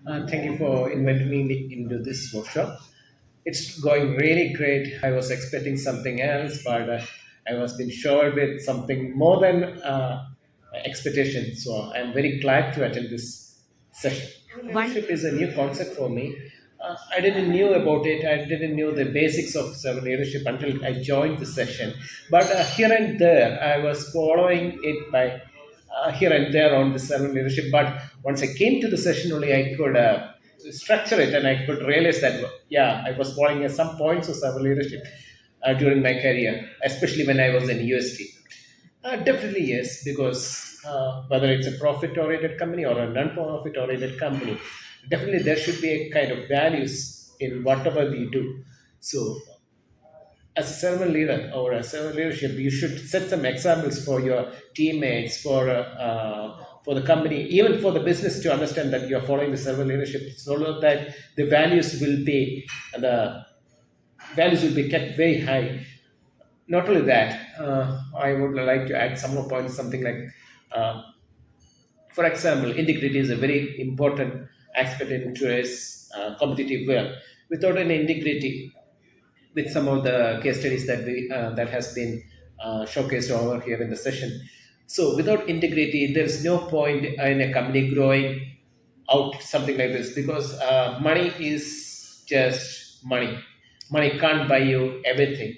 Thank you for inviting me into this workshop. It's going really great. I was expecting something else, but I was been sure with something more than expectation. So I'm very glad to attend this session. One, Leadership is a new concept for me. I didn't knew about it. I didn't know the basics of servant leadership until I joined the session. But here and there, I was following it by here and there on the servant leadership. But once I came to the session, only I could structure it and I could realize that yeah, I was following some points of servant leadership during my career, especially when I was in UST. Definitely yes, because whether it's a profit-oriented company or a non-profit-oriented company, definitely there should be a kind of values in whatever we do. So, as a servant leader or a servant leadership, you should set some examples for your teammates, for the company, even for the business to understand that you are following the servant leadership, so that the values will be kept very high. Not only that, I would like to add some more points, something like, uh, for example, integrity is a very important aspect in today's competitive world. Without an integrity, with some of the case studies that has been showcased over here in the session. So, without integrity, there is no point in a company growing out something like this because money is just money. Money can't buy you everything.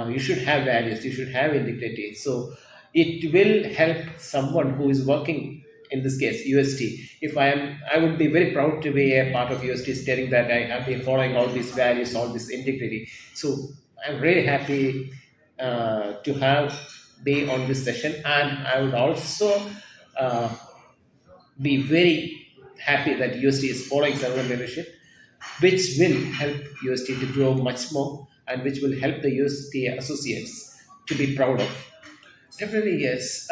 You should have values, you should have integrity. So it will help someone who is working, in this case UST. If I would be very proud to be a part of UST, stating that I have been following all these values, all this integrity. So I'm really happy to have be on this session, and I would also uh, be very happy that UST is following servant leadership, which will help UST to grow much more and which will help the UST associates to be proud of. Definitely, yes.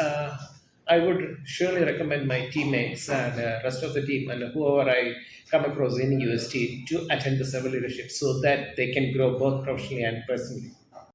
I would surely recommend my teammates and rest of the team and whoever I come across in UST to attend the servant leadership so that they can grow both professionally and personally.